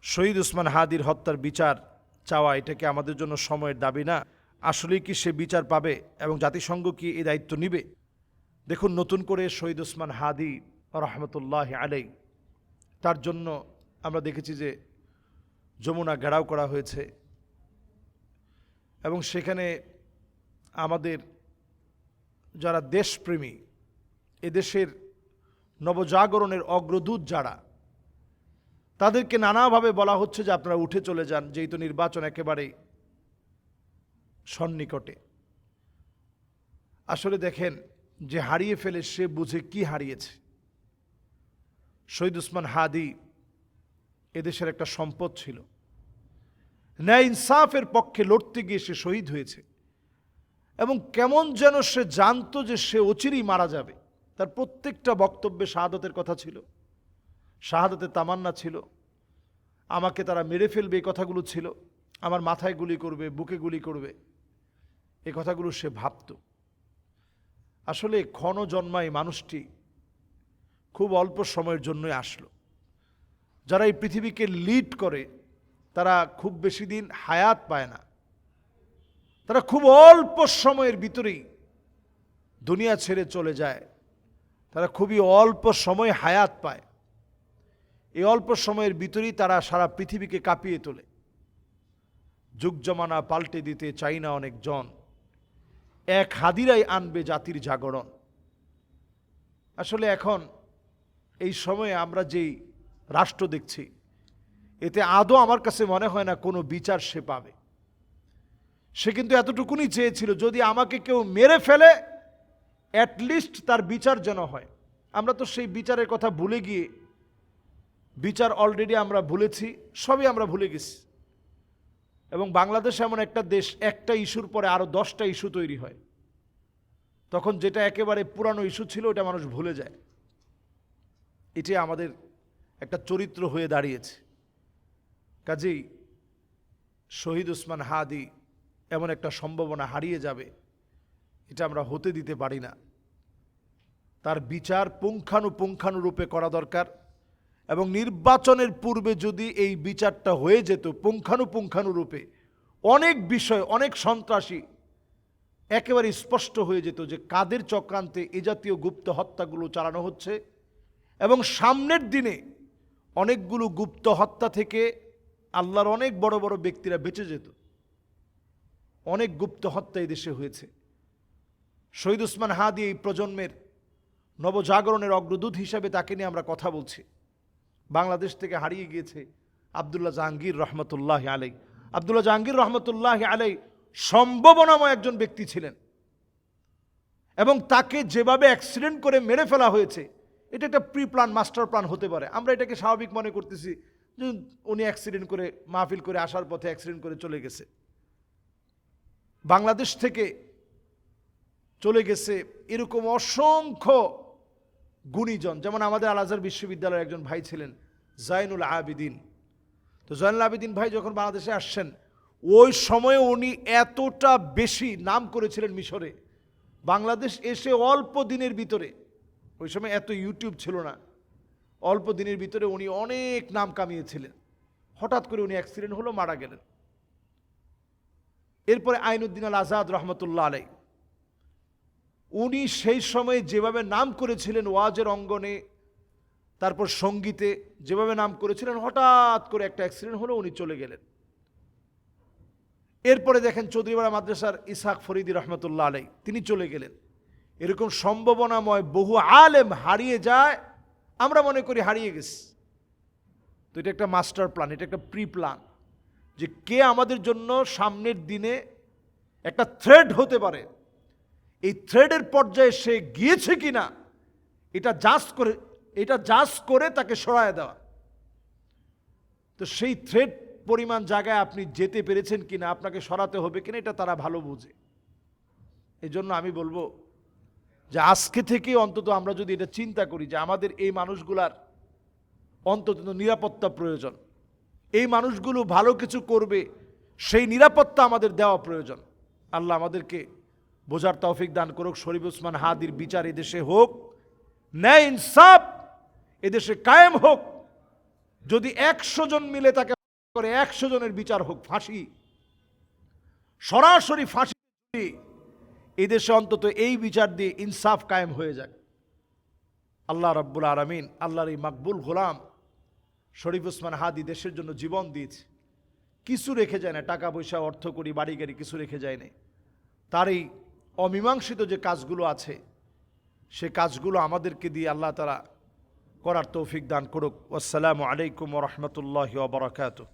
শহীদ ওসমান হাদির হত্যার বিচার চাওয়া এটা কি আমাদের জন্য সময়ের দাবি না? আসলেই কি সে বিচার পাবে এবং জাতিসংঘ কি এই দায়িত্ব নিবে? দেখুন, নতুন করে শহীদ ওসমান হাদি রহমতুল্লাহ আলাই, তার জন্য আমরা দেখেছি যে যমুনা ঘেরাও করা হয়েছে এবং সেখানে আমাদের যারা দেশপ্রেমী, এদেশের নবজাগরণের অগ্রদূত যারা, তাদেরকে নানাভাবে বলা হচ্ছে যে আপনারা উঠে চলে যান, যেহেতু নির্বাচন একেবারেই সন্নিকটে। আসলে দেখেন, যে হারিয়ে ফেলে সে বুঝে কি হারিয়েছে। শহীদ ওসমান হাদি এদেশের একটা সম্পদ ছিল। ন্যায় ইনসাফের পক্ষে লড়তে গিয়ে সে শহীদ হয়েছে এবং কেমন যেন সে জানতো যে সে অচিরেই মারা যাবে। তার প্রত্যেকটা বক্তব্যে শাহাদাতের কথা ছিল, শাহাদাতের তামান্না ছিল, আমাকে তারা মেরে ফেলবে এই কথাগুলো ছিল, আমার মাথায় গুলি করবে, বুকে গুলি করবে, এই কথাগুলো সে ভাবত। আসলে ক্ষণ জন্মায় মানুষটি খুব অল্প সময়ের জন্যই আসলো। যারা এই পৃথিবীকে লিড করে তারা খুব বেশি দিন হায়াত পায় না, তারা খুব অল্প সময়ের ভিতরেই দুনিয়া ছেড়ে চলে যায়, তারা খুবই অল্প সময় হায়াত পায়। এই অল্প সময়ের ভিতরেই তারা সারা পৃথিবীকে কাঁপিয়ে তোলে। যুগ জমানা পাল্টে দিতে চাই না অনেকজন, এক হাদিরাই আনবে জাতির জাগরণ। আসলে এখন এই সময়ে আমরা যেই রাষ্ট্র দেখছি, এতে আদৌ আমার কাছে মনে হয় না কোনো বিচার সে পাবে। সে কিন্তু এতটুকুনি চেয়েছিল, যদি আমাকে কেউ মেরে ফেলে অ্যাটলিস্ট তার বিচার যেন হয়। আমরা তো সেই বিচারের কথা ভুলে গিয়ে, বিচার অলরেডি আমরা ভুলেছি, সবই আমরা ভুলে গেছি। এবং বাংলাদেশ এমন একটা দেশ, একটা ইস্যুর পরে আরো 10টা ইস্যু তৈরি হয়, তখন যেটা একেবারে পুরানো ইস্যু ছিল ওটা মানুষ ভুলে যায়। এটি আমাদের একটা চরিত্র হয়ে দাঁড়িয়েছে। কাজেই শহীদ ওসমান হাদি এমন একটা সম্ভাবনা হারিয়ে যাবে, এটা আমরা হতে দিতে পারি না। তার বিচার পুঙ্খানুপুঙ্খানুরূপে করা দরকার এবং নির্বাচনের পূর্বে যদি এই বিচারটা হয়ে যেত পুঙ্খানুপুঙ্খানুরূপে, অনেক বিষয়, অনেক সন্ত্রাসী একেবারে স্পষ্ট হয়ে যেত যে কাদের চক্রান্তে এ জাতীয় গুপ্ত হত্যাগুলো চালানো হচ্ছে। এবং সামনের দিনে অনেকগুলো গুপ্ত হত্যা থেকে আল্লাহর অনেক বড় বড় ব্যক্তিরা বেঁচে যেত। অনেক গুপ্ত হত্যা এই দেশে হয়েছে। শহীদ ওসমান হাদি এই প্রজন্মের নবজাগরণের অগ্রদূত হিসাবে তাকে নিয়ে আমরা কথা বলছি। বাংলাদেশ থেকে হারিয়ে গিয়েছে আব্দুল্লাহ জাহাঙ্গীর রহমতুল্লাহ আলাই। আব্দুল্লাহ জাহাঙ্গীর রহমতুল্লাহ আলাই সম্ভাবনাময় একজন ব্যক্তি ছিলেন এবং তাকে যেভাবে অ্যাক্সিডেন্ট করে মেরে ফেলা হয়েছে, এটা একটা প্রি প্ল্যান, মাস্টার প্ল্যান হতে পারে। আমরা এটাকে স্বাভাবিক মনে করতেছি যে উনি অ্যাক্সিডেন্ট করে মাহফিল করে আসার পথে অ্যাক্সিডেন্ট করে চলে গেছে। বাংলাদেশ থেকে চলে গেছে এরকম অসংখ্য গুণীজন, যেমন আমাদের আল আজহার বিশ্ববিদ্যালয়ের একজন ভাই ছিলেন জয়নুল আবেদিন। তো জয়নুল আবেদিন ভাই যখন বাংলাদেশে আসছেন, ওই সময়ে উনি এতটা বেশি নাম করেছিলেন মিশরে। বাংলাদেশ এসে অল্প দিনের ভিতরে, ওই সময় এত ইউটিউব ছিল না, অল্প দিনের ভিতরে উনি অনেক নাম কামিয়েছিলেন। হঠাৎ করে উনি অ্যাক্সিডেন্ট হলো, মারা গেলেন। এরপরে আইনুদ্দিন আল আজাদ রহমতুল্লাহ আলাই, উনি সেই সময় যেভাবে নাম করেছিলেন ওয়াজের অঙ্গনে, তারপর সঙ্গীতে যেভাবে নাম করেছিলেন, হঠাৎ করে একটা অ্যাক্সিডেন্ট হলো, উনি চলে গেলেন। এরপরে দেখেন চৌধুরীপাড়া মাদ্রাসার ইসহাক ফরিদি রহমতুল্লাহ আলাই, তিনি চলে গেলেন। এরকম সম্ভাবনাময় বহু আলেম হারিয়ে যায়, আমরা মনে করি হারিয়ে গেছে। তো এটা একটা মাস্টার প্ল্যান, এটা একটা প্রি প্ল্যান, যে কে আমাদের জন্য সামনের দিনে একটা থ্রেড হতে পারে। এই থ্রেডের পর্যায়ে সে গিয়েছে কিনা এটা জাজ করে তাকে সরায় দেওয়া। তো সেই থ্রেড পরিমাণ জায়গায় আপনি যেতে পেরেছেন কিনা, আপনাকে সরাতে হবে কিনা, এটা তারা ভালো বুঝে। এই জন্য আমি বলবো যে আজকে থেকে অন্তত আমরা যদি এটা চিন্তা করি যে আমাদের এই মানুষগুলার অন্তত নিরাপত্তা প্রয়োজন, এই মানুষগুলো ভালো কিছু করবে সেই নিরাপত্তা আমাদের দেওয়া প্রয়োজন। আল্লাহ আমাদেরকে বোঝার তৌফিক দান করুক। শরীফ ওসমান হাদির বিচার এদেশে হোক, ন্যায় ইনসাফ এদেশে কায়েম হোক, যদি 100 জন মিলে তাকে করে 100 জনের বিচার হোক, ফাঁসি, সরাসরি ফাঁসি। এদেশে অন্তত এই বিচার দিয়ে ইনসাফ কায়েম হয়ে যায়। আল্লাহ রাব্বুল আলামিন, আল্লাহর এই মাকবুল গোলাম শরীফ ওসমান হাদি দেশের জন্য জীবন দিয়েছে, কিছু রেখে যায় না, টাকা পয়সা, অর্থ করি, বাড়ি গাড়ি কিছু রেখে যায় না। তার এই অমীমাংসিত যে কাজগুলো আছে, সে কাজগুলো আমাদেরকে দিয়ে আল্লাহ তাআলা করার তৌফিক দান করুক। আসসালামু আলাইকুম ওয়া রাহমাতুল্লাহি ওয়া বারাকাতুহু।